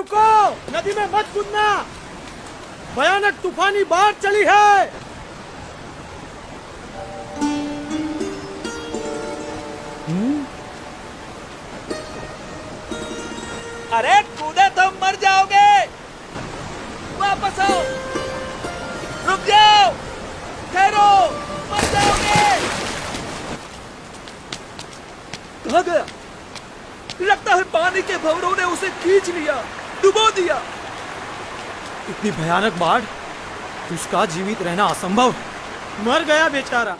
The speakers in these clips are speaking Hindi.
रुको, नदी में मत कूदना, भयानक तूफानी बाढ़ चली है। अरे कूदे तो मर जाओगे, वापस आओ, रुक जाओ, ठहरो, मर जाओगे। कहाँ गया? लगता है पानी के भंवरों ने उसे खींच लिया, डुबो दिया। इतनी भयानक बाढ़, उसका जीवित रहना असंभव। मर गया बेचारा।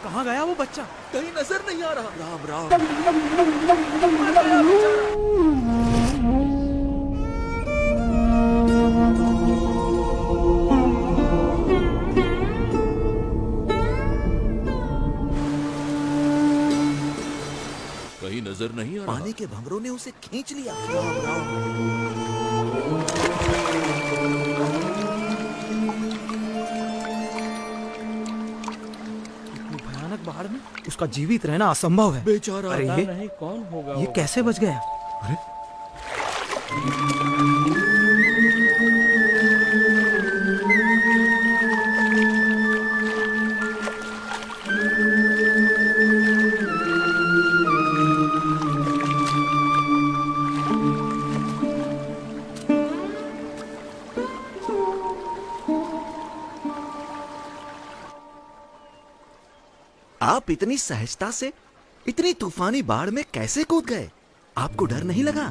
कहाँ गया वो बच्चा? कहीं नजर नहीं आ रहा। राम राम। मर गया बेचारा। कहीं नजर नहीं आ रहा। पानी के भंवरों ने उसे खींच लिया। राम राम। इतनी भयानक बाढ़ में उसका जीवित रहना असंभव है। बेचारा। अरे पता नहीं कौन होगा ये वो। कैसे बच गया? अरे आप इतनी सहजता से इतनी तूफानी बाढ़ में कैसे कूद गए? आपको डर नहीं लगा?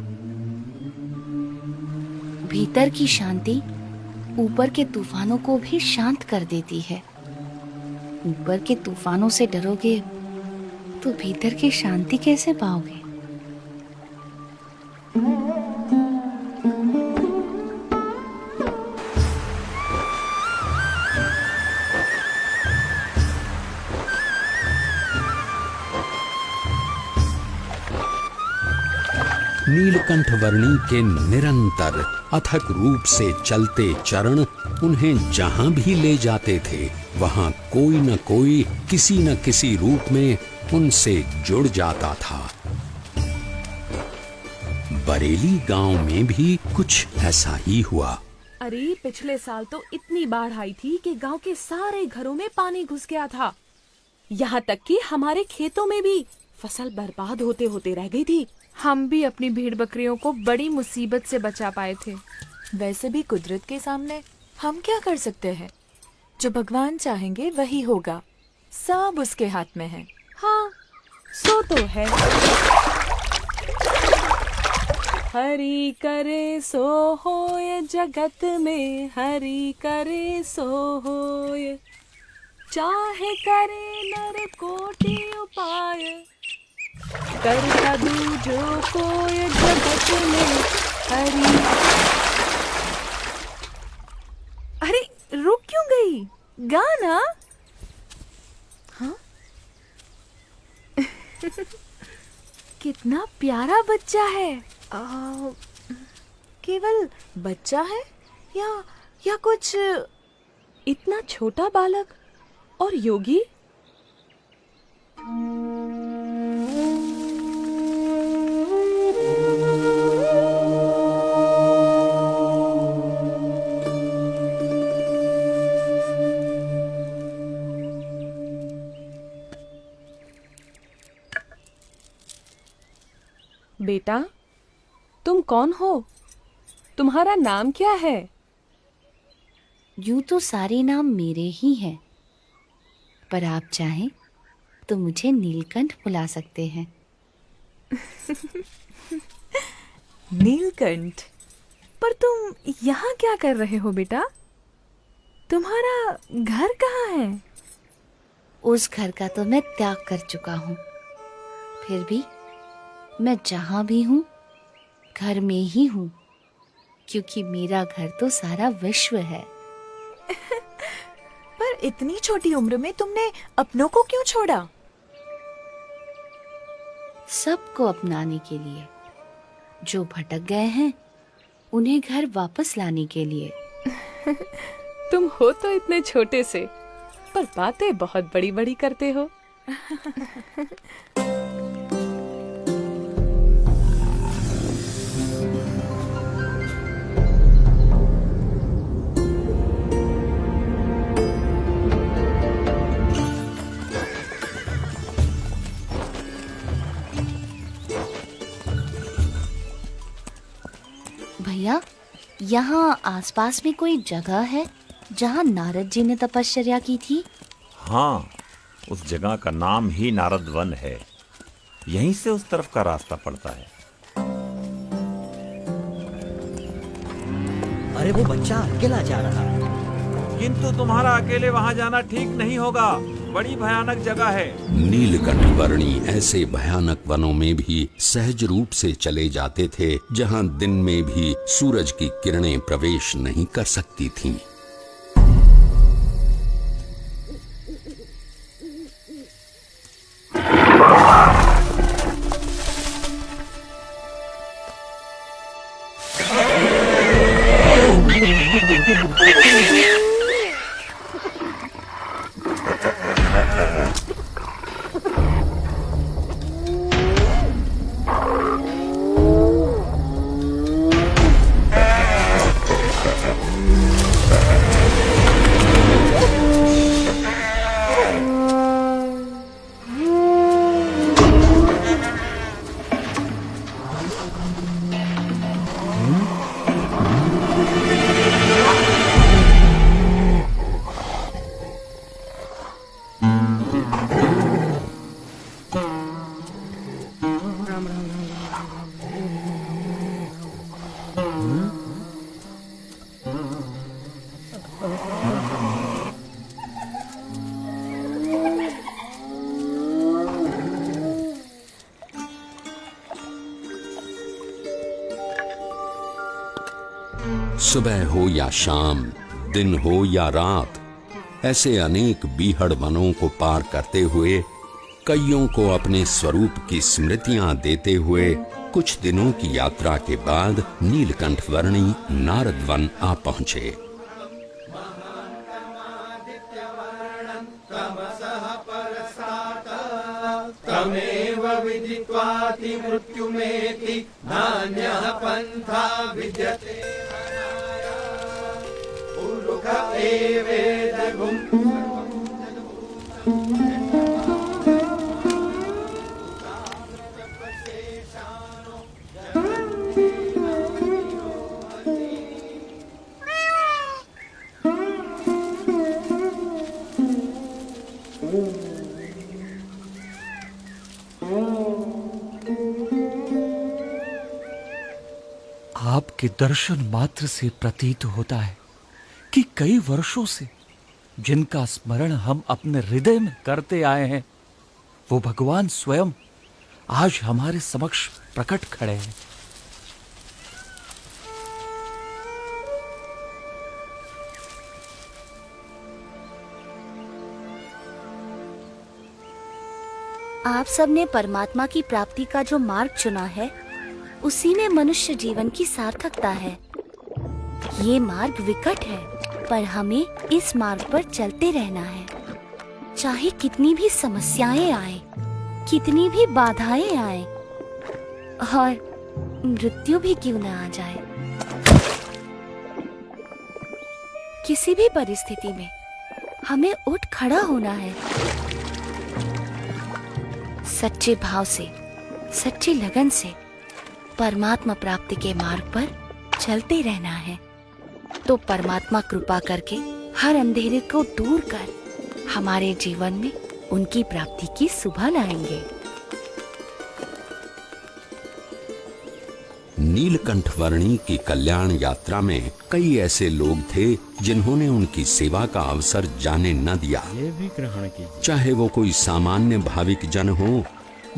भीतर की शांति ऊपर के तूफानों को भी शांत कर देती है। ऊपर के तूफानों से डरोगे तो भीतर की शांति कैसे पाओगे? नीलकंठ वर्णी के निरंतर अथक रूप से चलते चरण उन्हें जहां भी ले जाते थे, वहां कोई न कोई किसी न किसी रूप में उनसे जुड़ जाता था। बरेली गांव में भी कुछ ऐसा ही हुआ। अरे पिछले साल तो इतनी बाढ़ आई थी कि गांव के सारे घरों में पानी घुस गया था। यहाँ तक कि हमारे खेतों में भी फसल बर्बाद होते होते रह गई थी। हम भी अपनी भेड़ बकरियों को बड़ी मुसीबत से बचा पाए थे। वैसे भी कुदरत के सामने हम क्या कर सकते हैं? जो भगवान चाहेंगे वही होगा, सब उसके हाथ में है। हाँ, सो तो है। हरि करे सो होय जगत में, हरि करे सो होय, चाहे करे नर कोटि उपाय, कर दूजो कोय जगत में हरि। अरे रुक क्यों गई? गाना। हाँ? कितना प्यारा बच्चा है। केवल बच्चा है या कुछ? इतना छोटा बालक और योगी। बेटा, तुम कौन हो? तुम्हारा नाम क्या है? यूं तो सारे नाम मेरे ही हैं, पर आप चाहें तो मुझे नीलकंठ बुला सकते हैं। नीलकंठ? पर तुम यहाँ क्या कर रहे हो बेटा? तुम्हारा घर कहाँ है? उस घर का तो मैं त्याग कर चुका हूँ, फिर भी मैं जहाँ भी हूँ घर में ही हूँ, क्योंकि मेरा घर तो सारा विश्व है। पर इतनी छोटी उम्र में तुमने अपनों को क्यों छोड़ा? सबको अपनाने के लिए, जो भटक गए हैं उन्हें घर वापस लाने के लिए। तुम हो तो इतने छोटे से, पर बातें बहुत बड़ी बड़ी करते हो। भैया, यहाँ आसपास में कोई जगह है जहाँ नारद जी ने तपश्चर्या की थी? हाँ, उस जगह का नाम ही नारद वन है। यहीं से उस तरफ का रास्ता पड़ता है। अरे वो बच्चा अकेला जा रहा है। किंतु तुम्हारा अकेले वहां जाना ठीक नहीं होगा, बड़ी भयानक जगह है। नीलकंठ वर्णी ऐसे भयानक वनों में भी सहज रूप से चले जाते थे जहां दिन में भी सूरज की किरणें प्रवेश नहीं कर सकती थीं। सुबह हो या शाम, दिन हो या रात, ऐसे अनेक बीहड़ वनों को पार करते हुए, कईयों को अपने स्वरूप की स्मृतियां देते हुए कुछ दिनों की यात्रा के बाद नीलकंठ वर्णी नारद वन आ पहुंचे। तमेव विदित्वाति मृत्युमेति नान्यः पन्था विद्यते पुरुष एवेदगुम्। आपके दर्शन मात्र से प्रतीत होता है कि कई वर्षों से जिनका स्मरण हम अपने हृदय में करते आए हैं, वो भगवान स्वयं आज हमारे समक्ष प्रकट खड़े हैं। आप सबने परमात्मा की प्राप्ति का जो मार्ग चुना है, उसी में मनुष्य जीवन की सार्थकता है। ये मार्ग विकट है, पर हमें इस मार्ग पर चलते रहना है। चाहे कितनी भी समस्याएं आए, कितनी भी बाधाएं आए, और मृत्यु भी क्यों न आ जाए, किसी भी परिस्थिति में हमें उठ खड़ा होना है। सच्चे भाव से, सच्ची लगन से परमात्मा प्राप्ति के मार्ग पर चलते रहना है, तो परमात्मा कृपा करके हर अंधेरे को दूर कर हमारे जीवन में उनकी प्राप्ति की सुबह लाएंगे। नीलकंठ वर्णी की कल्याण यात्रा में कई ऐसे लोग थे जिन्होंने उनकी सेवा का अवसर जाने न दिया। ये भी ग्रहण कीजिए। चाहे वो कोई सामान्य भाविक जन हो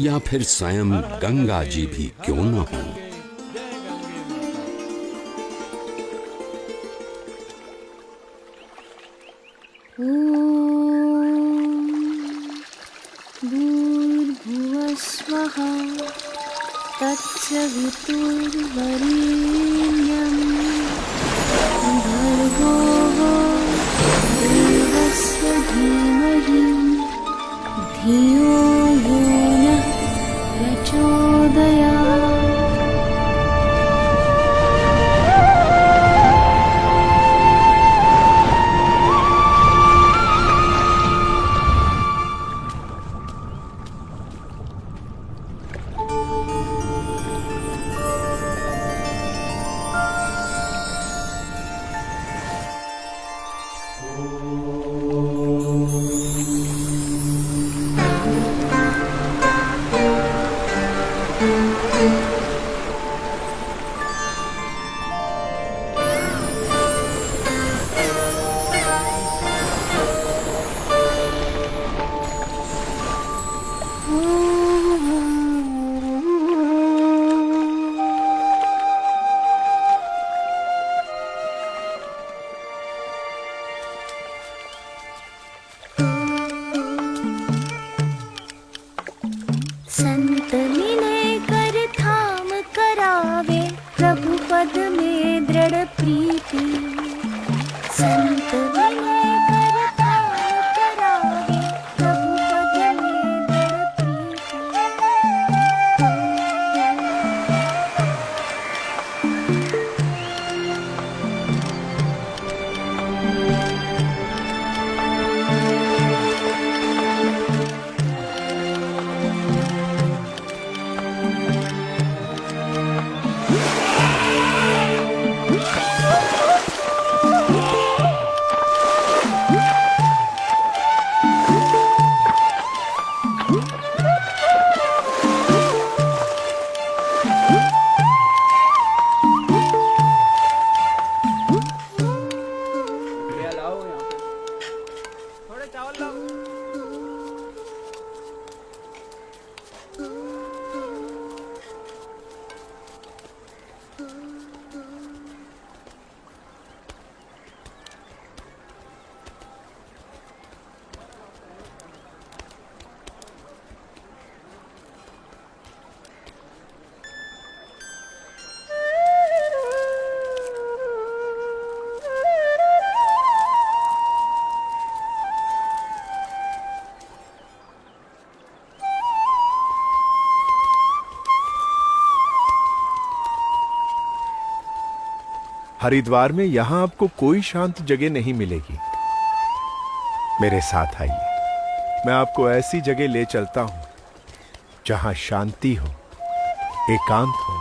या फिर स्वयं गंगा जी भी क्यों न हो। भूर्भुवः स्वः तत्सवितुर्वरेण्यं भर्गो देवस्य धीमहि धियो यो नः प्रचोदयात्। पद में दृढ़ प्रीति, संत विनय कर प्राण करावे, प्रभु पद में दृढ़ प्रीति। थोड़े चावल लाओ। हरिद्वार में यहां आपको कोई शांत जगह नहीं मिलेगी। मेरे साथ आइए, मैं आपको ऐसी जगह ले चलता हूं जहां शांति हो, एकांत हो,